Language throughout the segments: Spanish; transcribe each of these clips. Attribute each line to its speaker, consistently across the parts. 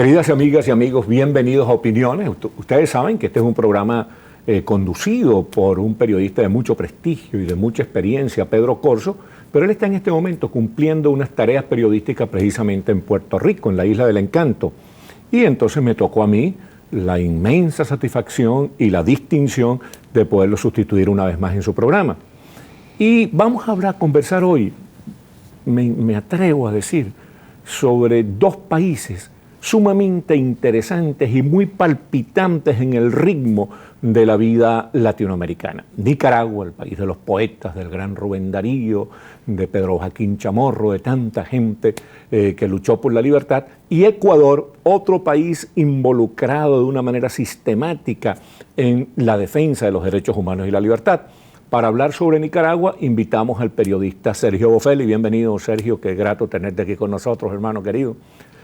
Speaker 1: Queridas amigas y amigos, bienvenidos a Opiniones. Ustedes saben que este es un programa conducido por un periodista de mucho prestigio y de mucha experiencia, Pedro Corzo, pero él está en este momento cumpliendo unas tareas periodísticas precisamente en Puerto Rico, en la Isla del Encanto. Y entonces me tocó a mí la inmensa satisfacción y la distinción de poderlo sustituir una vez más en su programa. Y vamos a conversar hoy, me atrevo a decir, sobre dos países sumamente interesantes y muy palpitantes en el ritmo de la vida latinoamericana. Nicaragua, el país de los poetas, del gran Rubén Darío, de Pedro Joaquín Chamorro, de tanta gente que luchó por la libertad, y Ecuador, otro país involucrado de una manera sistemática en la defensa de los derechos humanos y la libertad. Para hablar sobre Nicaragua, invitamos al periodista Sergio Bofelli. Bienvenido, Sergio, qué grato tenerte aquí con nosotros, hermano querido.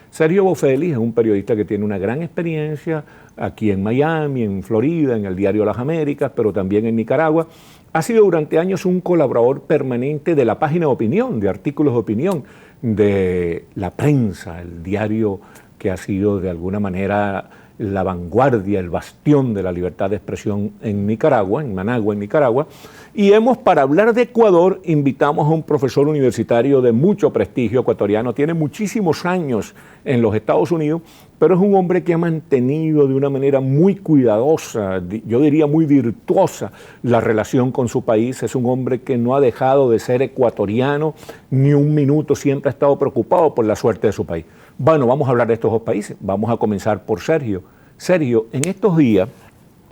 Speaker 1: Sergio Bofelli es un periodista que tiene una gran experiencia aquí en Miami, en Florida, en el diario Las Américas, pero también en Nicaragua. Ha sido durante años un colaborador permanente de la página de opinión, de artículos de opinión, de La Prensa, el diario que ha sido de alguna manera la vanguardia, el bastión de la libertad de expresión en Nicaragua, en Managua, en Nicaragua. Y para hablar de Ecuador, invitamos a un profesor universitario de mucho prestigio ecuatoriano, tiene muchísimos años en los Estados Unidos, pero es un hombre que ha mantenido de una manera muy cuidadosa, yo diría muy virtuosa, la relación con su país. Es un hombre que no ha dejado de ser ecuatoriano ni un minuto, siempre ha estado preocupado por la suerte de su país. Bueno, vamos a hablar de estos dos países. Vamos a comenzar por Sergio. Sergio, en estos días,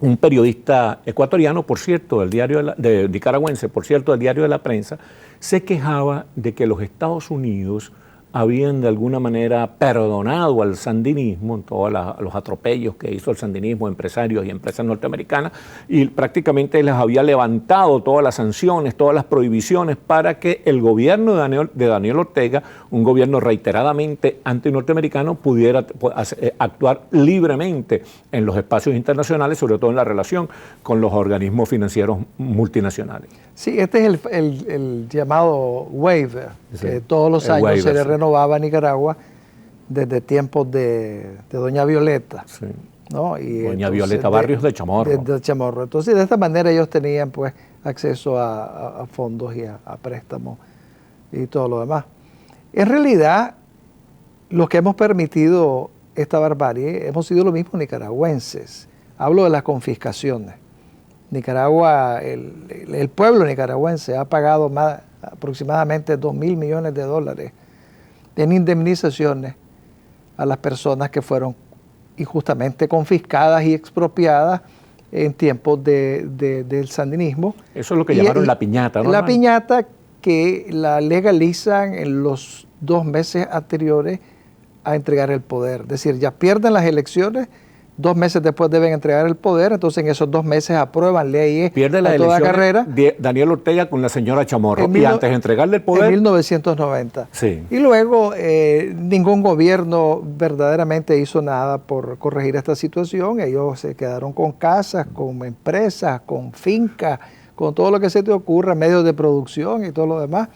Speaker 1: un periodista ecuatoriano, por cierto, nicaragüense, por cierto, del diario de La Prensa, se quejaba de que los Estados Unidos habían de alguna manera perdonado al sandinismo en todos los atropellos que hizo el sandinismo, empresarios y empresas norteamericanas, y prácticamente les había levantado todas las sanciones, todas las prohibiciones para que el gobierno de Daniel Ortega, un gobierno reiteradamente antinorteamericano, pudiera actuar libremente en los espacios internacionales, sobre todo en la relación con los organismos financieros multinacionales.
Speaker 2: Sí, este es el llamado waiver, sí, que todos los años waiver, se le renovaba a Nicaragua desde tiempos de Doña Violeta. Sí. ¿No? Y
Speaker 1: Doña Violeta Barrios de Chamorro.
Speaker 2: De Chamorro. Entonces, de esta manera ellos tenían pues acceso a fondos y a préstamos y todo lo demás. En realidad, los que hemos permitido esta barbarie hemos sido los mismos nicaragüenses. Hablo de las confiscaciones. Nicaragua, el pueblo nicaragüense ha pagado aproximadamente $2.000 millones en indemnizaciones a las personas que fueron injustamente confiscadas y expropiadas en tiempos del sandinismo.
Speaker 1: Eso es lo que llamaron la piñata, ¿no?
Speaker 2: La piñata que la legalizan en los 2 meses anteriores a entregar el poder. Es decir, ya pierden las elecciones, 2 meses después deben entregar el poder, entonces en esos 2 meses aprueban leyes
Speaker 1: pierde la toda carrera. Daniel Ortega con la señora Chamorro, y antes de entregarle el poder...
Speaker 2: En 1990.
Speaker 1: Sí.
Speaker 2: Y luego ningún gobierno verdaderamente hizo nada por corregir esta situación. Ellos se quedaron con casas, con empresas, con fincas, con todo lo que se te ocurra, medios de producción y todo lo demás,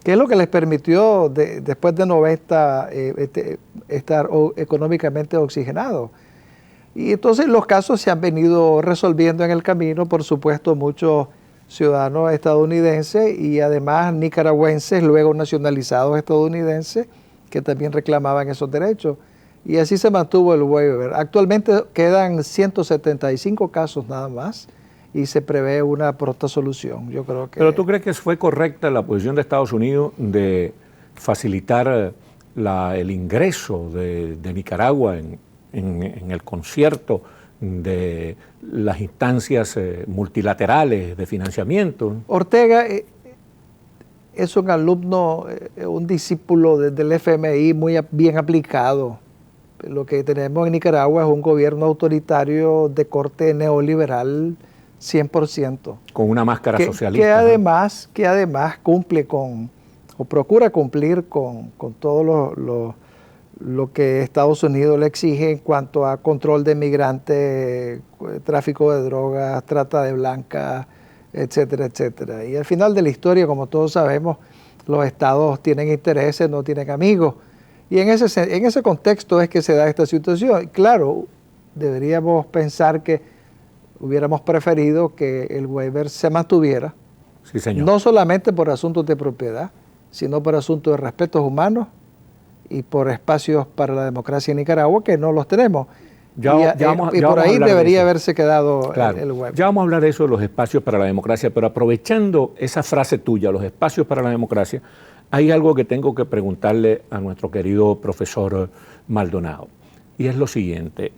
Speaker 2: que es lo que les permitió después de 90 estar económicamente oxigenados. Y entonces los casos se han venido resolviendo en el camino, por supuesto, muchos ciudadanos estadounidenses y además nicaragüenses, luego nacionalizados estadounidenses, que también reclamaban esos derechos. Y así se mantuvo el waiver. Actualmente quedan 175 casos nada más y se prevé una pronta solución. Yo creo que...
Speaker 1: ¿Pero tú crees que fue correcta la posición de Estados Unidos de facilitar el ingreso de Nicaragua en el concierto de las instancias multilaterales de financiamiento?
Speaker 2: Ortega es un alumno, un discípulo del FMI muy bien aplicado. Lo que tenemos en Nicaragua es un gobierno autoritario de corte neoliberal 100%.
Speaker 1: Con una máscara socialista.
Speaker 2: Que además cumple o procura cumplir con todo lo que Estados Unidos le exige en cuanto a control de migrantes, tráfico de drogas, trata de blancas, etcétera, etcétera. Y al final de la historia, como todos sabemos, los estados tienen intereses, no tienen amigos. Y en ese contexto es que se da esta situación. Claro, deberíamos pensar que hubiéramos preferido que el waiver se mantuviera,
Speaker 1: sí, señor,
Speaker 2: no solamente por asuntos de propiedad, sino por asuntos de respetos humanos y por espacios para la democracia en Nicaragua, que no los tenemos. Y por ahí debería haberse quedado
Speaker 1: claro,
Speaker 2: el waiver.
Speaker 1: Ya vamos a hablar de eso, de los espacios para la democracia, pero aprovechando esa frase tuya, los espacios para la democracia, hay algo que tengo que preguntarle a nuestro querido profesor Maldonado, y es lo siguiente.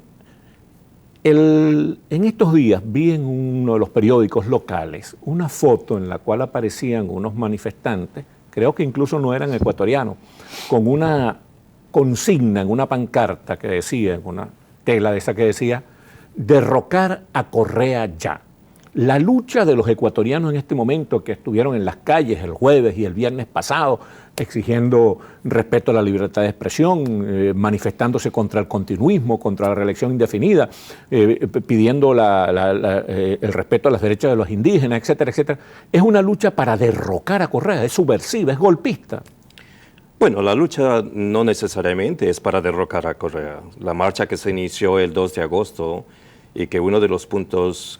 Speaker 1: En estos días vi en uno de los periódicos locales una foto en la cual aparecían unos manifestantes, creo que incluso no eran ecuatorianos, con una consigna en una pancarta que decía, en una tela de esa que decía, derrocar a Correa ya. La lucha de los ecuatorianos en este momento, que estuvieron en las calles el jueves y el viernes pasado exigiendo respeto a la libertad de expresión, manifestándose contra el continuismo, contra la reelección indefinida, pidiendo el respeto a los derechos de los indígenas, etcétera, etcétera, es una lucha para derrocar a Correa, es subversiva, es golpista.
Speaker 3: Bueno, la lucha no necesariamente es para derrocar a Correa. La marcha que se inició el 2 de agosto y que uno de los puntos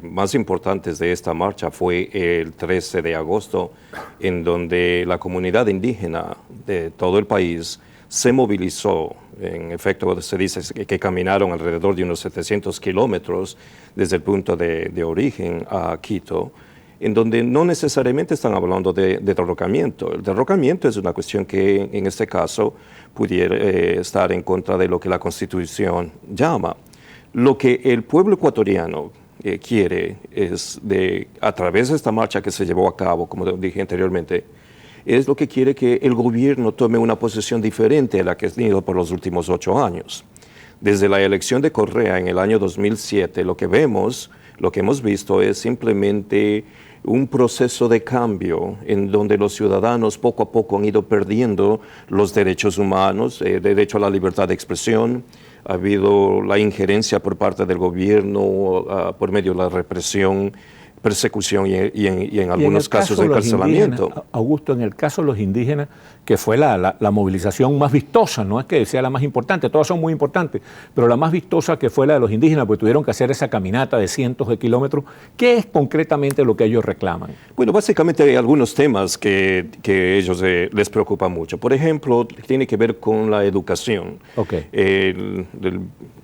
Speaker 3: más importantes de esta marcha fue el 13 de agosto, en donde la comunidad indígena de todo el país se movilizó. En efecto, se dice que caminaron alrededor de unos 700 kilómetros desde el punto de origen a Quito, en donde no necesariamente están hablando de derrocamiento. El derrocamiento es una cuestión que en este caso pudiera estar en contra de lo que la Constitución llama. Lo que el pueblo ecuatoriano quiere es, a través de esta marcha que se llevó a cabo, como dije anteriormente, es lo que quiere que el gobierno tome una posición diferente a la que ha tenido por los últimos 8 años. Desde la elección de Correa en el año 2007, lo que hemos visto es simplemente un proceso de cambio en donde los ciudadanos poco a poco han ido perdiendo los derechos humanos, el derecho a la libertad de expresión. Ha habido la injerencia por parte del gobierno por medio de la represión, persecución y en algunos casos de encarcelamiento.
Speaker 1: Augusto, en el caso de los indígenas, que fue la movilización más vistosa, no es que sea la más importante, todas son muy importantes, pero la más vistosa que fue la de los indígenas, porque tuvieron que hacer esa caminata de cientos de kilómetros. ¿Qué es concretamente lo que ellos reclaman? Bueno,
Speaker 3: básicamente hay algunos temas que ellos les preocupan mucho. Por ejemplo, tiene que ver con la educación.
Speaker 1: Okay.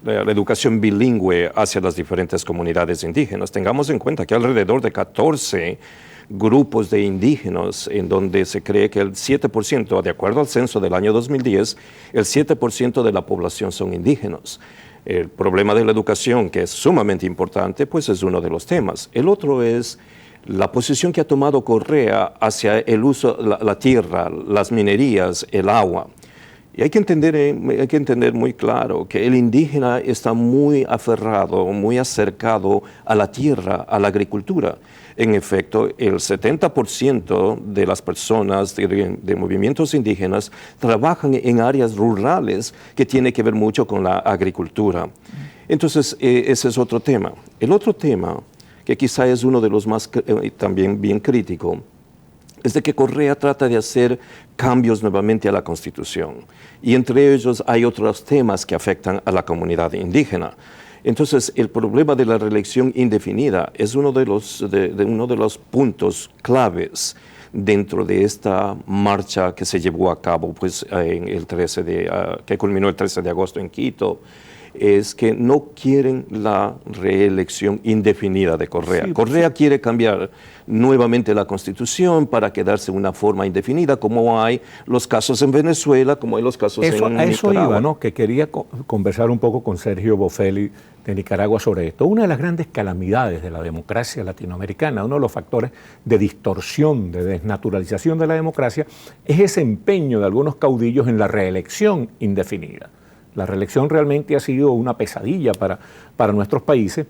Speaker 3: La educación bilingüe hacia las diferentes comunidades indígenas. Tengamos en cuenta que alrededor de 14 grupos de indígenas en donde se cree que el 7%, de acuerdo al censo del año 2010, el 7% de la población son indígenas. El problema de la educación, que es sumamente importante, pues es uno de los temas. El otro es la posición que ha tomado Correa hacia el uso de la tierra, las minerías, el agua. Y hay que entender muy claro que el indígena está muy aferrado, muy acercado a la tierra, a la agricultura. En efecto, el 70% de las personas de movimientos indígenas trabajan en áreas rurales que tienen que ver mucho con la agricultura. Entonces, ese es otro tema. El otro tema, que quizá es uno de los más también bien crítico, es de que Correa trata de hacer cambios nuevamente a la Constitución. Y entre ellos hay otros temas que afectan a la comunidad indígena. Entonces, el problema de la reelección indefinida es uno de los puntos claves dentro de esta marcha que se llevó a cabo pues, que culminó el 13 de agosto en Quito. Es que no quieren la reelección indefinida de Correa. Sí, Correa quiere cambiar nuevamente la Constitución para quedarse de una forma indefinida, como hay los casos en Venezuela, como hay los casos en Nicaragua.
Speaker 1: Eso iba, ¿no? Que quería conversar un poco con Sergio Bofelli de Nicaragua sobre esto. Una de las grandes calamidades de la democracia latinoamericana, uno de los factores de distorsión, de desnaturalización de la democracia, es ese empeño de algunos caudillos en la reelección indefinida. La reelección realmente ha sido una pesadilla para nuestros países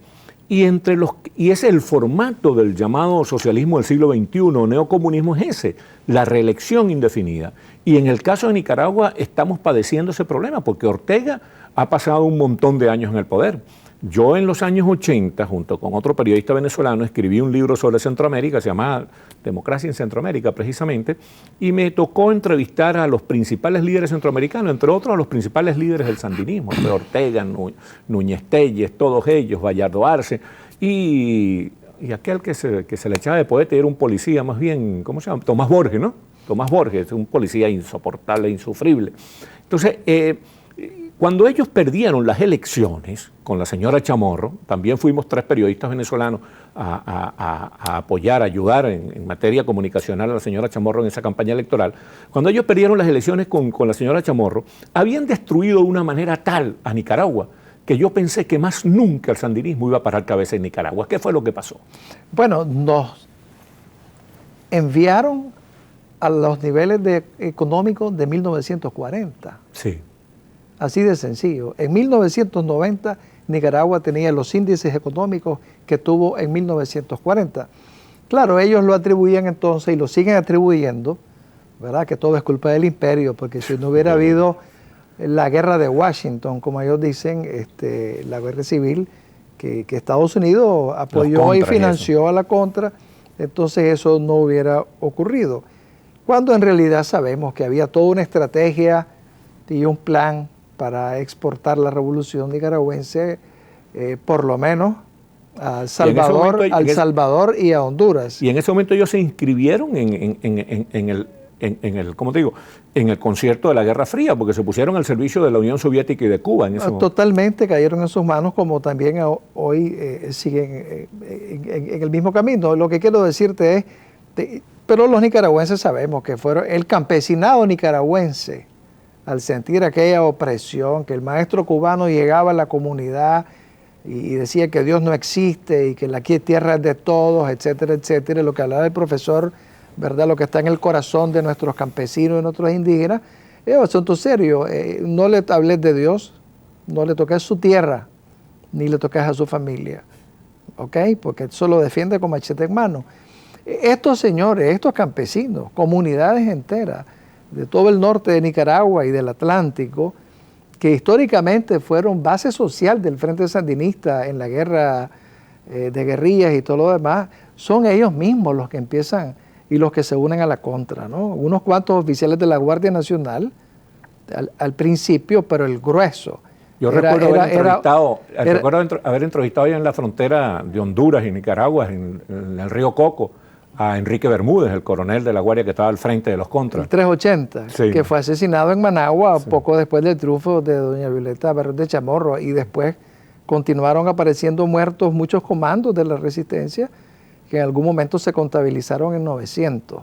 Speaker 1: y es el formato del llamado socialismo del siglo XXI, neocomunismo es ese, la reelección indefinida. Y en el caso de Nicaragua estamos padeciendo ese problema porque Ortega ha pasado un montón de años en el poder. Yo en los años 80, junto con otro periodista venezolano, escribí un libro sobre Centroamérica, se llama Democracia en Centroamérica, precisamente, y me tocó entrevistar a los principales líderes centroamericanos, entre otros a los principales líderes del sandinismo, Ortega, Núñez Telles, todos ellos, Bayardo Arce, y aquel que se le echaba de poeta era un policía más bien, ¿cómo se llama? Tomás Borges, ¿no? Tomás Borges, un policía insoportable, insufrible. Entonces, cuando ellos perdieron las elecciones con la señora Chamorro, también fuimos 3 periodistas venezolanos a apoyar, a ayudar en materia comunicacional a la señora Chamorro en esa campaña electoral. Cuando ellos perdieron las elecciones con la señora Chamorro, habían destruido de una manera tal a Nicaragua que yo pensé que más nunca el sandinismo iba a parar cabeza en Nicaragua. ¿Qué fue lo que pasó?
Speaker 2: Bueno, nos enviaron a los niveles económicos de 1940.
Speaker 1: Sí.
Speaker 2: Así de sencillo. En 1990 Nicaragua tenía los índices económicos que tuvo en 1940. Claro, ellos lo atribuían entonces y lo siguen atribuyendo, ¿verdad? Que todo es culpa del imperio, porque si no hubiera habido la guerra de Washington, como ellos dicen, la guerra civil, que Estados Unidos apoyó y financió a la contra, entonces eso no hubiera ocurrido. Cuando en realidad sabemos que había toda una estrategia y un plan para exportar la revolución nicaragüense, por lo menos a El Salvador, y a Honduras.
Speaker 1: Y en ese momento ellos se inscribieron en el, ¿cómo te digo?, en el concierto de la Guerra Fría, porque se pusieron al servicio de la Unión Soviética y de Cuba en ese momento.
Speaker 2: Totalmente cayeron en sus manos, como también hoy siguen en el mismo camino. Lo que quiero decirte es, pero los nicaragüenses sabemos que fueron el campesinado nicaragüense, al sentir aquella opresión, que el maestro cubano llegaba a la comunidad y decía que Dios no existe y que la tierra es de todos, etcétera, etcétera, lo que hablaba el profesor, ¿verdad? Lo que está en el corazón de nuestros campesinos y nuestros indígenas, es un asunto serio. No le hables de Dios, no le toques su tierra, ni le toques a su familia, ¿ok? Porque eso lo defiende con machete en mano. Estos señores, estos campesinos, comunidades enteras de todo el norte de Nicaragua y del Atlántico, que históricamente fueron base social del Frente Sandinista en la guerra de guerrillas y todo lo demás, son ellos mismos los que empiezan y los que se unen a la contra, ¿no? Unos cuantos oficiales de la Guardia Nacional al principio, pero el grueso.
Speaker 1: Recuerdo haber entrevistado allá en la frontera de Honduras y Nicaragua, en el río Coco, a Enrique Bermúdez, el coronel de la Guardia que estaba al frente de los contras.
Speaker 2: El 380, sí, que fue asesinado en Managua poco después del triunfo de doña Violeta Barrios de Chamorro, y después continuaron apareciendo muertos muchos comandos de la resistencia que en algún momento se contabilizaron en 900.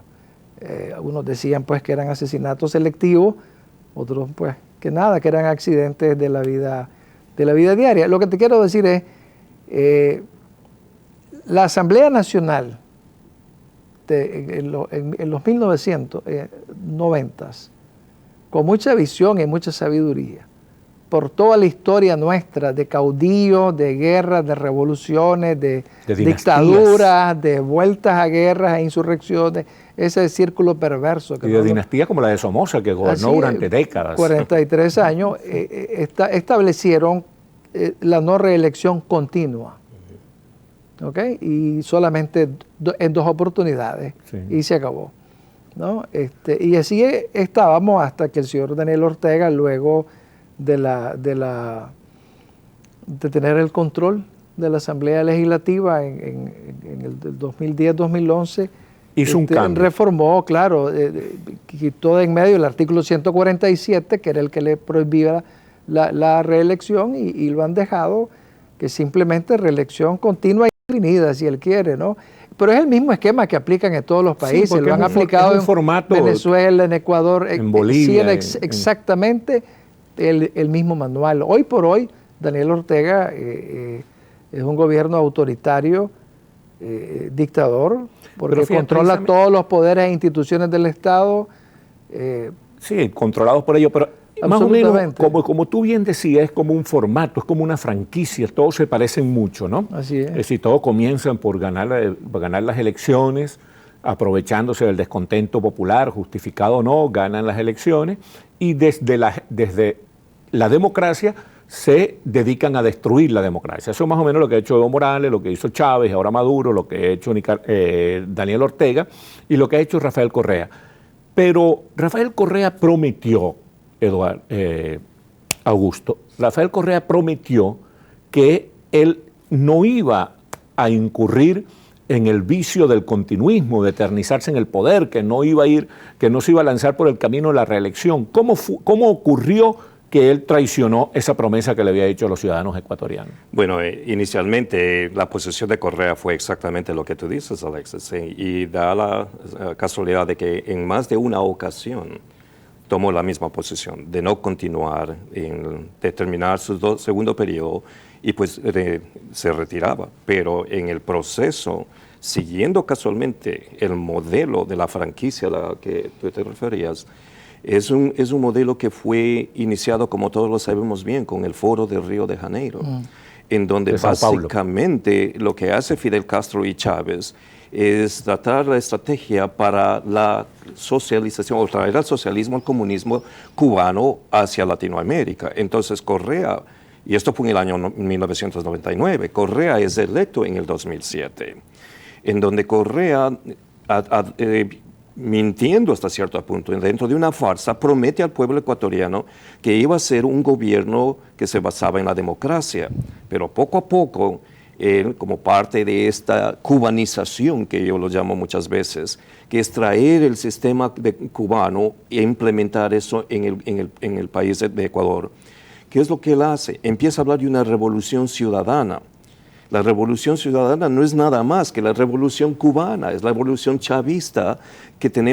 Speaker 2: Algunos decían pues que eran asesinatos selectivos, otros pues que nada, que eran accidentes de la vida diaria. Lo que te quiero decir es, la Asamblea Nacional en los 1990, con mucha visión y mucha sabiduría, por toda la historia nuestra de caudillos, de guerras, de revoluciones, de dictaduras, de vueltas a guerras e insurrecciones, ese círculo perverso.
Speaker 1: Y de dinastías como la de Somoza, que gobernó durante décadas.
Speaker 2: 43 años, establecieron la no reelección continua. ¿Okay? Y solamente en 2 oportunidades, sí, y se acabó, ¿no? Y así estábamos hasta que el señor Daniel Ortega, luego de tener el control de la Asamblea Legislativa en el 2010-2011,
Speaker 1: hizo un cambio.
Speaker 2: Reformó, claro, quitó de en medio el artículo 147, que era el que le prohibía la reelección, y lo han dejado que simplemente reelección continua y indefinida, si él quiere, ¿no? Pero es el mismo esquema que aplican en todos los países, sí, lo han aplicado en Venezuela, en Ecuador,
Speaker 1: en Bolivia.
Speaker 2: Sí, exactamente el mismo manual. Hoy por hoy, Daniel Ortega es un gobierno autoritario, dictador, porque controla todos los poderes e instituciones del Estado.
Speaker 1: Sí, controlados por ellos, pero más o menos, como tú bien decías, es como un formato, es como una franquicia, todos se parecen mucho, ¿no?
Speaker 2: Así es.
Speaker 1: Es decir, todos comienzan por ganar las elecciones, aprovechándose del descontento popular, justificado o no, ganan las elecciones, y desde la democracia se dedican a destruir la democracia. Eso es más o menos lo que ha hecho Evo Morales, lo que hizo Chávez, ahora Maduro, lo que ha hecho Daniel Ortega y lo que ha hecho Rafael Correa. Pero Rafael Correa prometió, Augusto, Rafael Correa prometió que él no iba a incurrir en el vicio del continuismo, de eternizarse en el poder, que no se iba a lanzar por el camino de la reelección. ¿Cómo ocurrió que él traicionó esa promesa que le había hecho a los ciudadanos ecuatorianos?
Speaker 3: Bueno, inicialmente la posición de Correa fue exactamente lo que tú dices, Alexis, y da la casualidad de que en más de una ocasión tomó la misma posición, de no continuar, de terminar su segundo periodo, y pues se retiraba. Pero en el proceso, siguiendo casualmente el modelo de la franquicia a la que tú te referías, es un modelo que fue iniciado, como todos lo sabemos bien, con el Foro de Río de Janeiro, en donde básicamente lo que hace Fidel Castro y Chávez es tratar la estrategia para la socialización, o traer al socialismo, al comunismo cubano hacia Latinoamérica. Entonces Correa, y esto fue en el año 1999, Correa es electo en el 2007, en donde Correa, mintiendo hasta cierto punto, dentro de una farsa, promete al pueblo ecuatoriano que iba a ser un gobierno que se basaba en la democracia. Pero poco a poco, él, como parte de esta cubanización, que yo lo llamo muchas veces, que es traer el sistema cubano e implementar eso en el país de Ecuador, ¿qué es lo que él hace? Empieza a hablar de una revolución ciudadana. La revolución ciudadana no es nada más que la revolución cubana, es la revolución chavista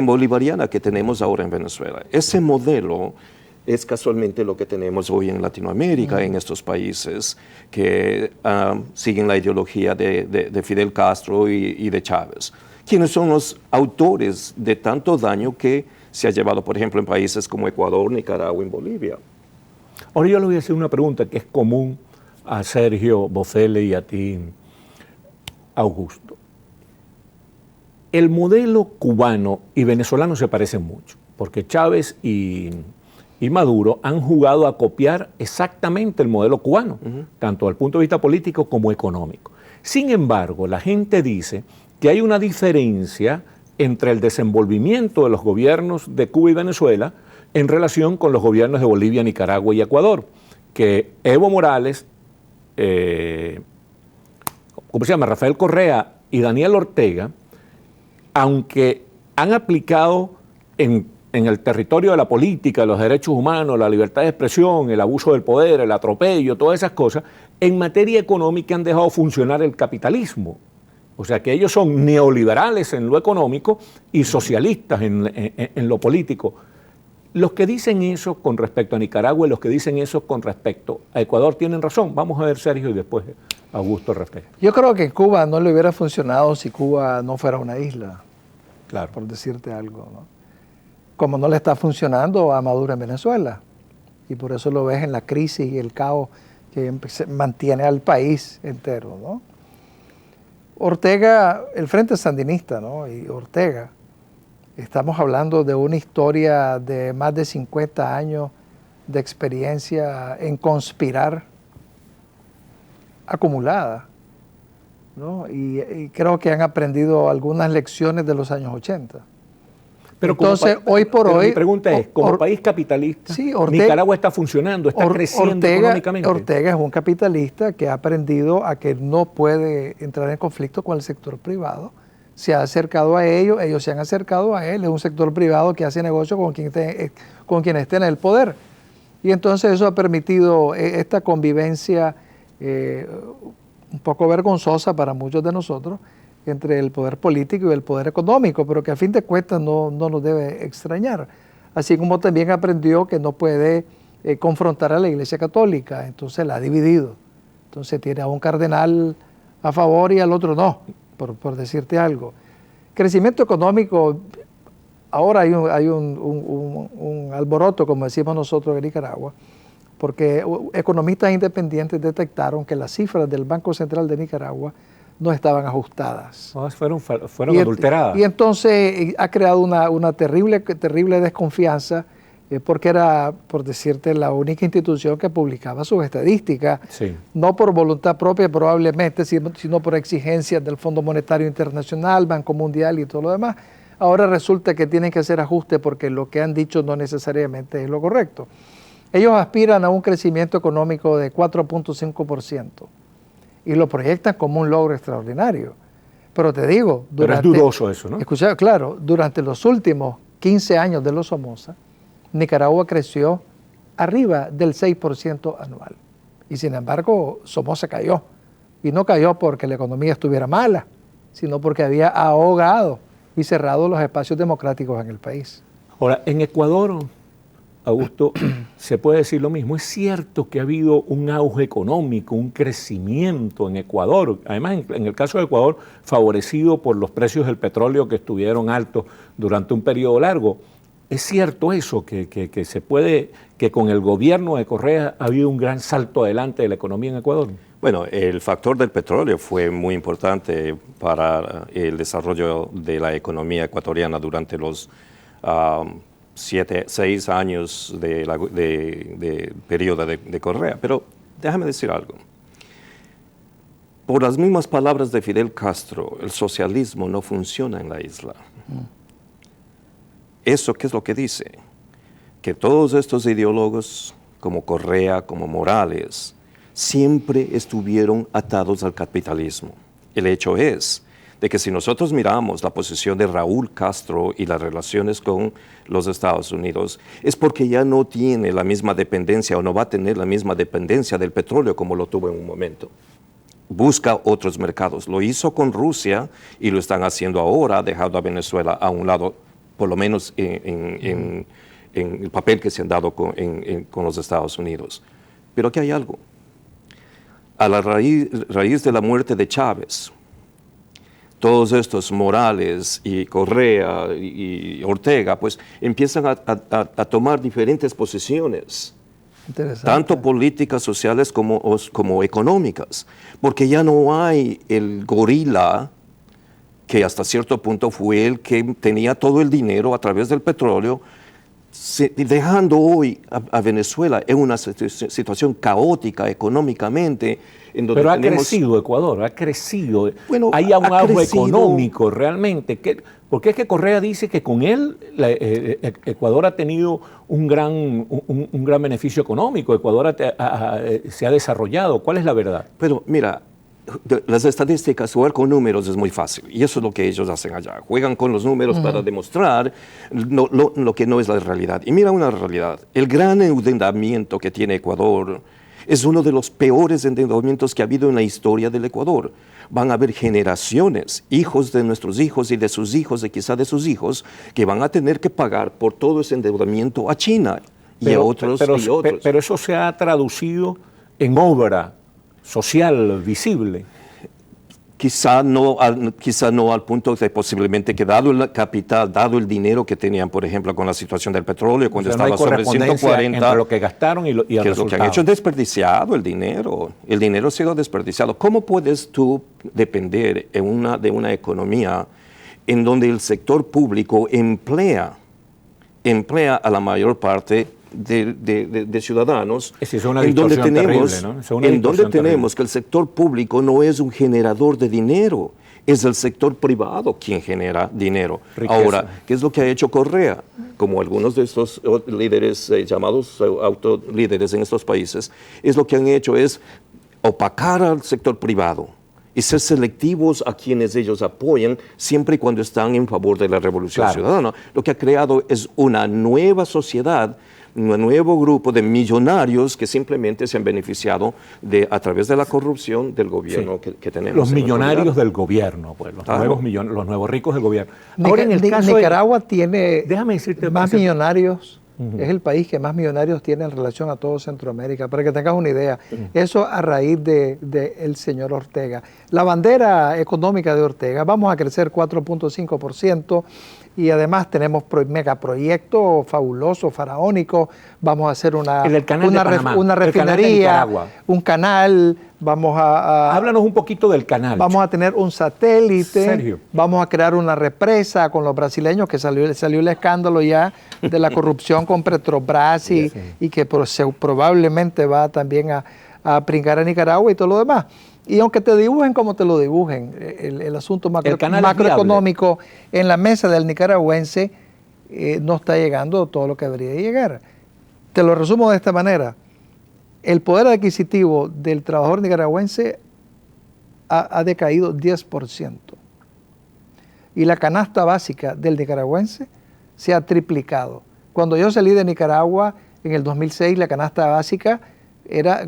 Speaker 3: bolivariana que tenemos ahora en Venezuela. Ese modelo es casualmente lo que tenemos hoy en Latinoamérica, en estos países que siguen la ideología de Fidel Castro y de Chávez. ¿Quiénes son los autores de tanto daño que se ha llevado, por ejemplo, en países como Ecuador, Nicaragua y Bolivia?
Speaker 1: Ahora yo le voy a hacer una pregunta que es común a Sergio Bofele y a ti, Augusto. El modelo cubano y venezolano se parecen mucho, porque Chávez y Maduro han jugado a copiar exactamente el modelo cubano, tanto desde el punto de vista político como económico. Sin embargo, la gente dice que hay una diferencia entre el desenvolvimiento de los gobiernos de Cuba y Venezuela en relación con los gobiernos de Bolivia, Nicaragua y Ecuador, que Evo Morales, Rafael Correa y Daniel Ortega, aunque han aplicado en el territorio de la política, los derechos humanos, la libertad de expresión, el abuso del poder, el atropello, todas esas cosas, en materia económica han dejado funcionar el capitalismo. O sea que ellos son neoliberales en lo económico y socialistas en lo político. Los que dicen eso con respecto a Nicaragua y los que dicen eso con respecto a Ecuador tienen razón. Vamos a ver, Sergio, y después Augusto responde.
Speaker 2: Yo creo que Cuba no le hubiera funcionado si Cuba no fuera una isla,
Speaker 1: claro,
Speaker 2: por decirte algo, ¿no? Como no le está funcionando a Maduro en Venezuela. Y por eso lo ves en la crisis y el caos que mantiene al país entero, ¿no? Ortega, el Frente Sandinista, ¿no? Y Ortega, estamos hablando de una historia de más de 50 años de experiencia en conspirar acumulada, ¿no? Y creo que han aprendido algunas lecciones de los años 80. Pero entonces, hoy por hoy...
Speaker 1: Mi pregunta es, como país capitalista, sí, Nicaragua está funcionando, está creciendo económicamente.
Speaker 2: Ortega es un capitalista que ha aprendido a que no puede entrar en conflicto con el sector privado. Se ha acercado a ellos se han acercado a él. Es un sector privado que hace negocio con quien esté en el poder. Y entonces eso ha permitido esta convivencia un poco vergonzosa para muchos de nosotros entre el poder político y el poder económico, pero que a fin de cuentas no nos debe extrañar. Así como también aprendió que no puede confrontar a la Iglesia Católica, entonces la ha dividido. Entonces tiene a un cardenal a favor y al otro no, por decirte algo. Crecimiento económico, ahora hay un alboroto, como decimos nosotros en Nicaragua, porque economistas independientes detectaron que las cifras del Banco Central de Nicaragua no estaban ajustadas.
Speaker 1: No, fueron adulteradas.
Speaker 2: Y entonces ha creado una terrible desconfianza porque era, por decirte, la única institución que publicaba sus estadísticas,
Speaker 1: Sí.
Speaker 2: no por voluntad propia probablemente, sino por exigencias del Fondo Monetario Internacional, Banco Mundial y todo lo demás. Ahora resulta que tienen que hacer ajustes porque lo que han dicho no necesariamente es lo correcto. Ellos aspiran a un crecimiento económico de 4.5% y lo proyectan como un logro extraordinario. Pero te digo,
Speaker 1: Pero es dudoso eso, ¿no?
Speaker 2: Escucha, claro, durante los últimos 15 años de los Somoza, Nicaragua creció arriba del 6% anual. Y sin embargo, Somoza cayó. Y no cayó porque la economía estuviera mala, sino porque había ahogado y cerrado los espacios democráticos en el país.
Speaker 1: Ahora, en Ecuador, Augusto, se puede decir lo mismo. Es cierto que ha habido un auge económico, un crecimiento en Ecuador. Además, en el caso de Ecuador, favorecido por los precios del petróleo que estuvieron altos durante un periodo largo. ¿Es cierto eso, que se puede, que con el gobierno de Correa ha habido un gran salto adelante de la economía en Ecuador?
Speaker 3: Bueno, el factor del petróleo fue muy importante para el desarrollo de la economía ecuatoriana durante los 6 años de periodo de Correa. Pero déjame decir algo. Por las mismas palabras de Fidel Castro, el socialismo no funciona en la isla. ¿Eso qué es lo que dice? Que todos estos ideólogos, como Correa, como Morales, siempre estuvieron atados al capitalismo. El hecho es de que si nosotros miramos la posición de Raúl Castro y las relaciones con los Estados Unidos, es porque ya no tiene la misma dependencia o no va a tener la misma dependencia del petróleo como lo tuvo en un momento. Busca otros mercados. Lo hizo con Rusia y lo están haciendo ahora, dejando a Venezuela a un lado, por lo menos en el papel que se han dado con los Estados Unidos. Pero aquí hay algo. A la raíz de la muerte de Chávez, todos estos Morales y Correa y Ortega, pues empiezan a tomar diferentes posiciones, tanto políticas, sociales como económicas, porque ya no hay el gorila que hasta cierto punto fue el que tenía todo el dinero a través del petróleo, dejando hoy a Venezuela en una situación caótica económicamente. En donde
Speaker 1: pero ha crecido Ecuador, ha crecido. Bueno, hay un auge económico realmente. Porque es que Correa dice que con él Ecuador ha tenido un gran beneficio económico, Ecuador se ha desarrollado. ¿Cuál es la verdad?
Speaker 3: Pero mira, las estadísticas, jugar con números es muy fácil y eso es lo que ellos hacen allá. Juegan con los números para demostrar lo que no es la realidad. Y mira una realidad, el gran endeudamiento que tiene Ecuador es uno de los peores endeudamientos que ha habido en la historia del Ecuador. Van a haber generaciones, hijos de nuestros hijos y de sus hijos y quizá de sus hijos, que van a tener que pagar por todo ese endeudamiento a China y a otros.
Speaker 1: Pero eso se ha traducido en obra social visible.
Speaker 3: Quizá no al punto de posiblemente que dado el capital, dado el dinero que tenían, por ejemplo, con la situación del petróleo, cuando estaba sobre 140,
Speaker 1: entre lo que gastaron y el
Speaker 3: resultado. Es lo que han hecho, desperdiciado el dinero ha sido desperdiciado. ¿Cómo puedes tú depender de una economía en donde el sector público emplea a la mayor parte de ciudadanos, en donde tenemos que el sector público no es un generador de dinero, es el sector privado quien genera dinero. Riqueza. Ahora, ¿qué es lo que ha hecho Correa? Como algunos de estos líderes llamados autolíderes en estos países, es lo que han hecho es opacar al sector privado y ser selectivos a quienes ellos apoyan siempre y cuando están en favor de la revolución ciudadana. Lo que ha creado es una nueva sociedad, un nuevo grupo de millonarios que simplemente se han beneficiado a través de la corrupción del gobierno que tenemos.
Speaker 1: Los millonarios del gobierno, pues, los nuevos ricos del gobierno.
Speaker 2: Ahora, en el caso Nicaragua tiene más millonarios. Es el país que más millonarios tiene en relación a todo Centroamérica, para que tengas una idea. Eso a raíz del señor Ortega. La bandera económica de Ortega, vamos a crecer 4.5%, y además tenemos megaproyectos fabulosos, faraónicos. Vamos a hacer una refinería, un canal,
Speaker 1: Háblanos un poquito del canal.
Speaker 2: Vamos a tener un satélite,
Speaker 1: Sergio.
Speaker 2: vamos a crear una represa con los brasileños, que salió el escándalo ya de la corrupción con Petrobras y que probablemente va también a pringar a Nicaragua y todo lo demás. Y aunque te dibujen como te lo dibujen, el asunto macroeconómico en la mesa del nicaragüense no está llegando todo lo que debería llegar. Te lo resumo de esta manera. El poder adquisitivo del trabajador nicaragüense ha decaído 10%. Y la canasta básica del nicaragüense se ha triplicado. Cuando yo salí de Nicaragua en el 2006, la canasta básica era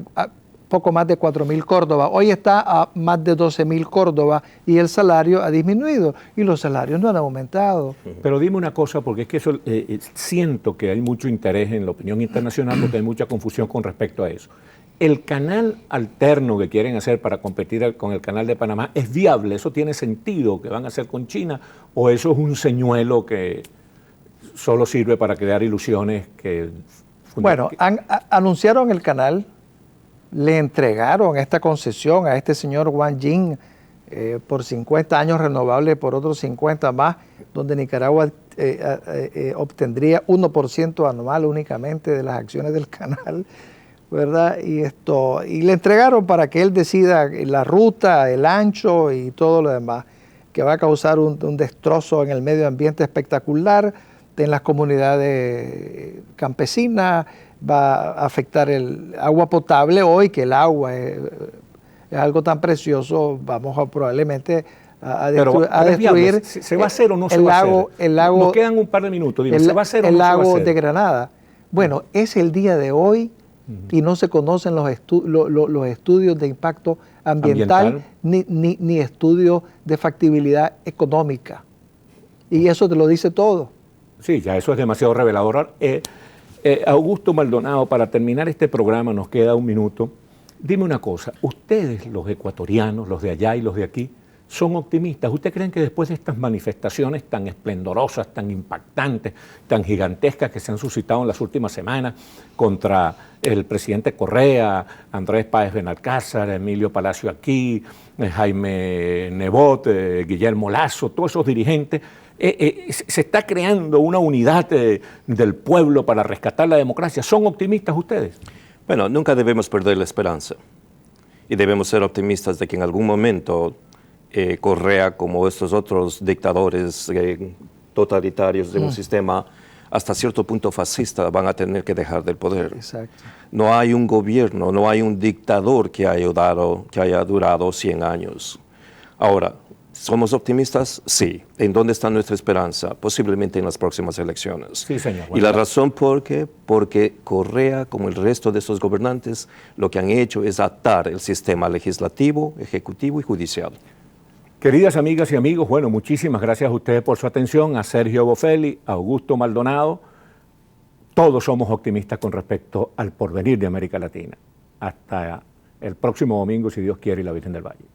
Speaker 2: poco más de 4.000 córdobas. Hoy está a más de 12.000 córdobas y el salario ha disminuido y los salarios no han aumentado.
Speaker 1: Pero dime una cosa, porque es que eso, siento que hay mucho interés en la opinión internacional porque hay mucha confusión con respecto a eso. ¿El canal alterno que quieren hacer para competir con el canal de Panamá es viable? ¿Eso tiene sentido que van a hacer con China? ¿O eso es un señuelo que solo sirve para crear ilusiones que...
Speaker 2: Bueno, anunciaron el canal. Le entregaron esta concesión a este señor Wang Jing por 50 años renovables por otros 50 más, donde Nicaragua obtendría 1% anual únicamente de las acciones del canal, ¿verdad? Y le entregaron para que él decida la ruta, el ancho y todo lo demás, que va a causar un destrozo en el medio ambiente espectacular, en las comunidades campesinas, va a afectar el agua potable. Hoy que el agua es algo tan precioso, vamos a probablemente a destruir.
Speaker 1: ¿Se va a hacer o no se va a hacer?
Speaker 2: El lago,
Speaker 1: nos quedan un par de minutos. Dime, ¿se va a hacer o no se va a hacer?
Speaker 2: El lago de Granada. Bueno, es el día de hoy y no se conocen los estudios de impacto ambiental. Ni estudios de factibilidad económica. Y eso te lo dice todo.
Speaker 1: Sí, ya eso es demasiado revelador. Augusto Maldonado, para terminar este programa, nos queda un minuto. Dime una cosa, ustedes, los ecuatorianos, los de allá y los de aquí, son optimistas. ¿Ustedes creen que después de estas manifestaciones tan esplendorosas, tan impactantes, tan gigantescas que se han suscitado en las últimas semanas contra el presidente Correa, Andrés Páez Benalcázar, Emilio Palacio aquí, Jaime Nebot, Guillermo Lasso, todos esos dirigentes, se está creando una unidad del pueblo para rescatar la democracia? ¿Son optimistas ustedes?
Speaker 3: Bueno, nunca debemos perder la esperanza y debemos ser optimistas de que en algún momento Correa, como estos otros dictadores totalitarios de un sistema hasta cierto punto fascista, van a tener que dejar del poder.
Speaker 2: Exacto.
Speaker 3: No hay un gobierno, no hay un dictador que haya durado 100 años. Ahora, ¿somos optimistas? Sí. ¿En dónde está nuestra esperanza? Posiblemente en las próximas elecciones.
Speaker 1: Sí, señor.
Speaker 3: Y la razón porque Correa, como el resto de estos gobernantes, lo que han hecho es atar el sistema legislativo, ejecutivo y judicial.
Speaker 1: Queridas amigas y amigos, bueno, muchísimas gracias a ustedes por su atención, a Sergio Bofelli, a Augusto Maldonado. Todos somos optimistas con respecto al porvenir de América Latina. Hasta el próximo domingo, si Dios quiere, y la Virgen del Valle.